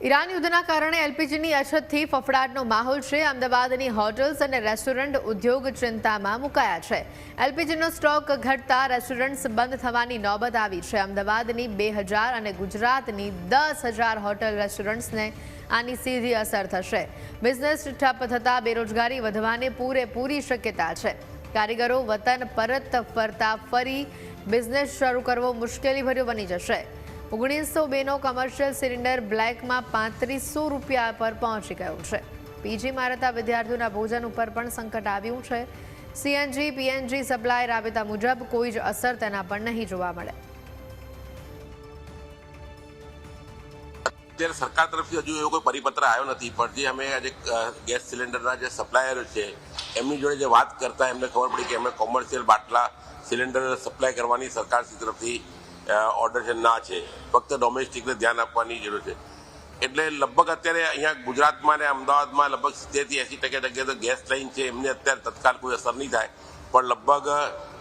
Iran યુદ્ધના કારણે એલપીજીની અછતથી ફફડાટનો માહોલ છે। અમદાવાદની હોટલ્સ અને રેસ્ટોરન્ટ ઉદ્યોગ ચિંતામાં મુકાયા છે। એલપીજીનો સ્ટોક ઘટતા રેસ્ટોરન્ટ્સ બંધ થવાની નોબત આવી છે। અમદાવાદની 2000 અને ગુજરાતની 10,000 હોટલ રેસ્ટોરન્ટ્સને આની સીધી અસર થશે। બિઝનેસ ઠપ થતાં બેરોજગારી વધવાની પૂરેપૂરી શક્યતા છે। કારીગરો વતન પરત ફરતા ફરી બિઝનેસ શરૂ કરવો મુશ્કેલીભર્યો બની જશે। 1902નો કમર્શિયલ સિલિન્ડર બ્લેકમાં 3500 રૂપિયા પર પહોંચી ગયો છે। પીજીમાં રહેતા વિદ્યાર્થીઓના ભોજન ઉપર પણ સંકટ આવ્યું છે। સીએનજી પીએનજી સપ્લાય રાબેતા મુજબ કોઈ જ અસર તેના પર નહીં જોવા મળે। અત્યારે સરકાર તરફથી હજુ એવો કોઈ પરિપત્ર આવ્યો નથી, પણ જે અમે આજે ગેસ સિલિન્ડરના જે સપ્લાયરો છે એમની જોડે જે વાત કરતા એમને ખબર પડી કે એમને કોમર્શિયલ બાટલા સિલિન્ડર સપ્લાય કરવાની સરકારશ્રી તરફથી ઓર્ડર છે ના છે, ફક્ત ડોમેસ્ટિકને ધ્યાન આપવાની જરૂર છે। એટલે લગભગ અત્યારે અહીંયા ગુજરાતમાં અને અમદાવાદમાં લગભગ 70-80% તો ગેસ લાઈન છે એમને અત્યારે તત્કાલ કોઈ અસર નહીં થાય, પણ લગભગ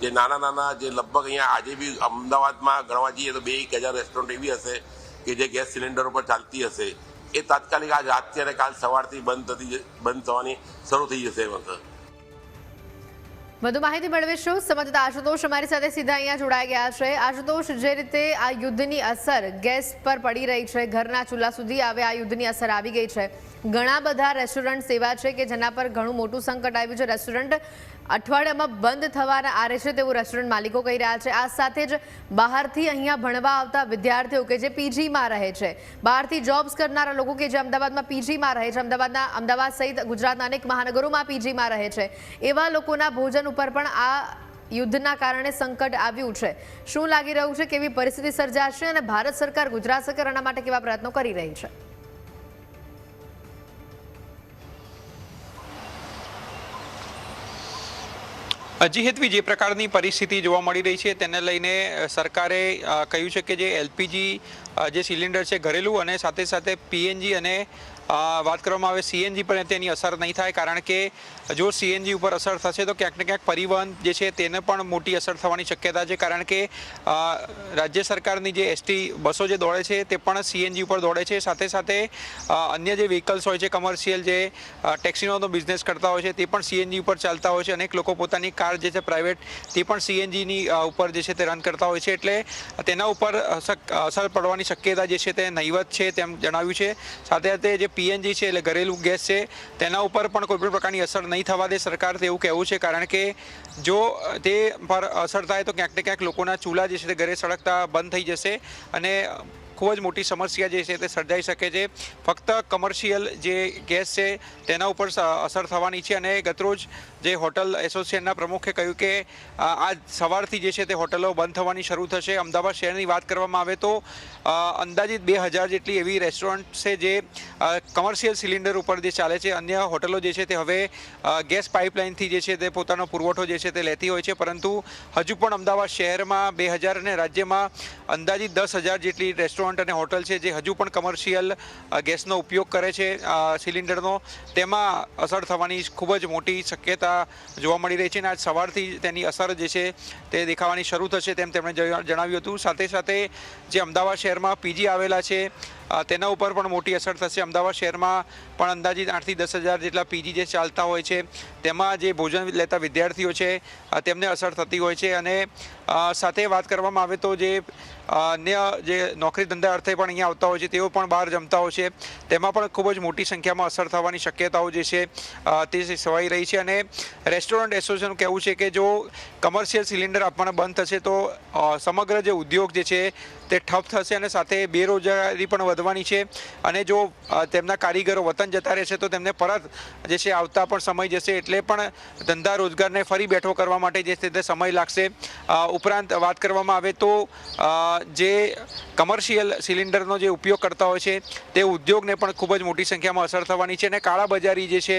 જે નાના જે લગભગ અહીંયા આજે બી અમદાવાદમાં ગણવા જઈએ તો 2,000 રેસ્ટોરન્ટ એવી હશે કે જે ગેસ સિલિન્ડર ઉપર ચાલતી હશે, એ તાત્કાલિક આજ રાતથી અને કાલ સવારથી બંધ થવાની શરૂ થઈ જશે। વધુ માહિતી મેળવીશું। સંવાદદાતા આશુતોષ અમારી સાથે સીધા અહીંયા જોડાઈ ગયા છે। આશુતોષ, જે રીતે આ યુદ્ધની અસર ગેસ પર પડી રહી છે, ઘરના ચૂલા સુધી આવે આ યુદ્ધની અસર આવી ગઈ છે। ઘણા બધા રેસ્ટોરન્ટ એવા છે કે જેના પર ઘણું મોટું સંકટ આવ્યું છે। રેસ્ટોરન્ટ અઠવાડિયામાં બંધ થવાના આરે છે તેવું રેસ્ટોરન્ટ માલિકો કહી રહ્યા છે। આ સાથે જ બહારથી અહીંયા ભણવા આવતા વિદ્યાર્થીઓ કે જે પીજીમાં રહે છે, બહારથી જોબ્સ કરનારા લોકો કે જે અમદાવાદમાં પીજીમાં રહે છે, અમદાવાદ સહિત ગુજરાતના અનેક મહાનગરોમાં પીજીમાં રહે છે, એવા લોકોના ભોજન ઉપર પણ આ યુદ્ધના કારણે સંકટ આવ્યું છે। શું લાગી રહ્યું છે, કેવી પરિસ્થિતિ સર્જાશે અને ભારત સરકાર, ગુજરાત સરકાર આના માટે કેવા પ્રયત્નો કરી રહી છે? જી હેતવી, જે પ્રકારની પરિસ્થિતિ જોવા મળી રહી છે તેને લઈને સરકારે કહ્યું છે કે જે એલપીજી જે સિલિન્ડર છે ઘરેલું અને સાથે સાથે પીએનજી અને વાત કરવામાં આવે સીએનજી પર તેની અસર નહીં થાય, કારણ કે જો સીએનજી ઉપર અસર થશે તો ક્યાંક ને ક્યાંક પરિવહન જે છે તેને પણ મોટી અસર થવાની શક્યતા છે, કારણ કે રાજ્ય સરકારની જે એસટી બસો જે દોડે છે તે પણ સીએનજી ઉપર દોડે છે। સાથે સાથે અન્ય જે વ્હીકલ્સ હોય છે કમર્શિયલ જે ટેક્સીનો બિઝનેસ કરતા હોય છે તે પણ સીએનજી ઉપર ચાલતા હોય છે। અનેક લોકો પોતાની કાર જે છે પ્રાઇવેટ તે પણ સીએનજીની ઉપર જે છે તે રન કરતા હોય છે, એટલે તેના ઉપર અસર પડવાની શક્યતા જે છે તે નહીવત છે તેમ જણાવ્યું છે। સાથે સાથે જે પીએનજી છે એટલે ઘરેલું ગેસ છે તેના ઉપર પણ કોઈ પણ પ્રકારની અસર નહીં થવા દે સરકાર તેવું કહેવું છે, કારણ કે જો તે પર અસર થાય તો ક્યાંક ને ક્યાંક લોકોના ચૂલા જે છે તે ઘરે સળગતા બંધ થઈ જશે અને ખૂબ જ મોટી સમસ્યા જે છે તે સર્જાઈ શકે છે। ફક્ત કમર્શિયલ જે ગેસ છે તેના ઉપર અસર થવાની છે અને ગતરોજ જે હોટલ એસોસિએશનના પ્રમુખે કહ્યું કે આજ સવારથી જે છે તે હોટલો બંધ થવાની શરૂ થશે। અમદાવાદ શહેરની વાત કરવામાં આવે તો અંદાજિત 2,000 જેટલી એવી રેસ્ટોરન્ટ છે જે કમર્શિયલ સિલિન્ડર ઉપર જે ચાલે છે। અન્ય હોટલો જે છે તે હવે ગેસ પાઇપલાઇનથી જે છે તે પોતાનો પુરવઠો જે છે તે લેતી હોય છે, પરંતુ હજુ પણ અમદાવાદ શહેરમાં 2,000 અને રાજ્યમાં અંદાજિત 10,000 જેટલી રેસ્ટોરન્ટ અને હોટલ છે જે હજુ પણ કમર્શિયલ ગેસનો ઉપયોગ કરે છે સિલિન્ડરનો, તેમાં અસર થવાની ખૂબ જ મોટી શક્યતા જોવા મળી રહી છે અને આજ સવારથી તેની અસર જે છે તે દેખાવાની શરૂ થશે તેમ તેમણે જણાવ્યું હતું। સાથે સાથે જે અમદાવાદ શહેરમાં પીજી આવેલા છે તેના ઉપર પણ મોટી અસર થશે। અમદાવાદ શહેરમાં પણ અંદાજિત 8 થી 10,000 જેટલા પીજી જે ચાલતા હોય છે તેમાં જે ભોજન લેતા વિદ્યાર્થીઓ છે તેમને અસર થતી હોય છે અને સાથે વાત કરવામાં આવે તો જે અન્ય જે નોકરી ધંધા અર્થે પણ અહીંયા આવતા હોય છે તેઓ પણ બહાર જમતા હોય છે, તેમાં પણ ખૂબ જ મોટી સંખ્યામાં અસર થવાની શક્યતાઓ જે છે તે સેવાઈ રહી છે। અને રેસ્ટોરન્ટ એસોસિએશનનું કહેવું છે કે જો કમર્શિયલ સિલિન્ડર આપવાના બંધ થશે તો સમગ્ર જે ઉદ્યોગ જે છે તે ઠપ થશે અને સાથે બેરોજગારી પણ વધવાની છે અને જો તેમના કારીગરો વતન જતા રહેશે તો તેમને પરત જે છે આવતા પણ સમય જશે, એટલે પણ ધંધા રોજગારને ફરી બેઠો કરવા માટે જે છે તે સમય લાગશે। ઉપરાંત વાત કરવામાં આવે તો જે કમર્શિયલ સિલિન્ડરનો જે ઉપયોગ કરતા હોય છે તે ઉદ્યોગને પણ ખૂબ જ મોટી સંખ્યામાં અસર થવાની છે અને કાળાબજારી જે છે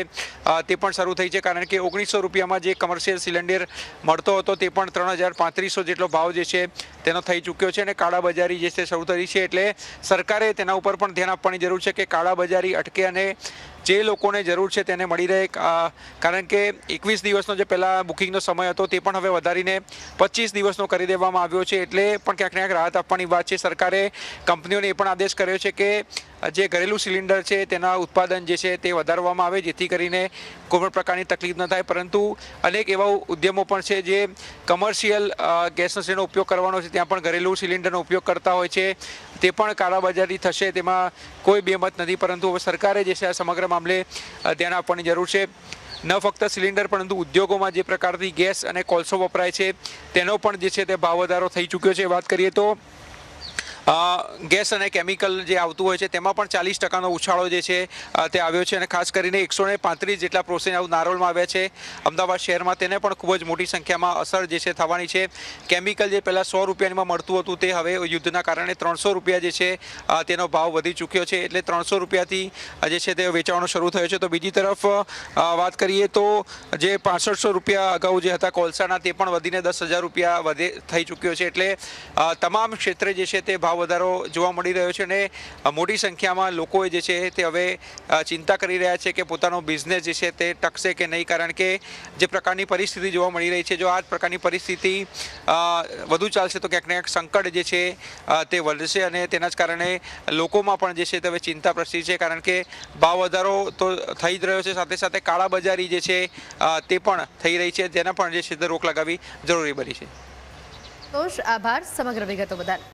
તે પણ શરૂ થઈ છે, કારણ કે 1900 રૂપિયામાં જે કમર્શિયલ સિલિન્ડર મળતો હતો તે પણ 3,3500 જેટલો ભાવ જે છે તેનો થઈ ચૂક્યો છે અને કાળાબજારી જે છે શરૂ થઈ છે। એટલે સરકારે તેના ઉપર પણ ધ્યાન આપવાની જરૂર છે કે કાળાબજારી અટકે અને જે લોકોને જરૂર છે તેને મળી રહે, કારણ કે 21 દિવસનો જે પહેલાં બુકિંગનો સમય હતો તે પણ હવે વધારીને 25 દિવસનો કરી દેવામાં આવ્યો છે. એટલે પણ ક્યાંક ને ક્યાંક રાહત આપવાની વાત છે. સરકારે કંપનીઓને એ પણ આદેશ કર્યો છે કે જે ઘરેલું સિલિન્ડર છે તેના ઉત્પાદન જે છે તે વધારવામાં આવે, જેથી કરીને કોઈ પણ પ્રકારની તકલીફ ન થાય. પરંતુ અનેક એવા ઉદ્યમો પણ છે જે કમર્શિયલ ગેસનો સિલિન્ડરનો ઉપયોગ કરવાનો છે, ત્યાં પણ ઘરેલું સિલિન્ડરનો ઉપયોગ કરતા હોય છે. તે પણ કાળાબજારી થશે તેમાં કોઈ બેમત નથી. પરંતુ હવે સરકારે જે છે આ સમગ્ર મામલે ધ્યાન આપવાની જરૂર છે. ન ફક્ત સિલિન્ડર પરંતુ ઉદ્યોગોમાં જે પ્રકારથી ગેસ અને કોલસો વપરાય છે તેનો પણ જે છે તે ભાવ વધારો થઈ ચૂક્યો છે. વાત કરીએ તો ગેસ અને કેમિકલ જે આવતું હોય છે તેમાં પણ 40%નો ઉછાળો જે છે તે આવ્યો છે. અને ખાસ કરીને 135 જેટલા પ્રોસેસ નારોલમાં આવ્યા છે અમદાવાદ શહેરમાં, તેને પણ ખૂબ જ મોટી સંખ્યામાં અસર જે છે થવાની છે. કેમિકલ જે પહેલાં 100 રૂપિયામાં મળતું હતું તે હવે યુદ્ધના કારણે 300 રૂપિયા જે છે તેનો ભાવ વધી ચૂક્યો છે. એટલે 300 રૂપિયાથી જે છે તે વેચાવાનો શરૂ થયો છે. તો બીજી તરફ વાત કરીએ તો જે 6500 રૂપિયા અગાઉ જે હતા કોલસાના તે પણ વધીને 10,000 રૂપિયા થઈ ચૂક્યો છે. એટલે તમામ ક્ષેત્રે જે છે તે ભાવ વધારો જોવા મળી રહ્યો છે. અને મોટી સંખ્યામાં લોકોએ જે છે તે હવે ચિંતા કરી રહ્યા છે કે પોતાનો બિઝનેસ જે છે તે ટકશે કે નહીં, કારણ કે જે પ્રકારની પરિસ્થિતિ જોવા મળી રહી છે, જો આ જ પ્રકારની પરિસ્થિતિ વધુ ચાલશે તો ક્યાંક ને ક્યાંક સંકટ જે છે તે વધશે. અને તેના જ કારણે લોકોમાં પણ જે છે તે હવે ચિંતા પ્રસરી છે, કારણ કે ભાવ વધારો તો થઈ જ રહ્યો છે, સાથે સાથે કાળાબજારી જે છે તે પણ થઈ રહી છે, તેના પણ જે છે તે રોક લગાવવી જરૂરી બની છે. આભાર સમગ્ર વિગતો બદલ.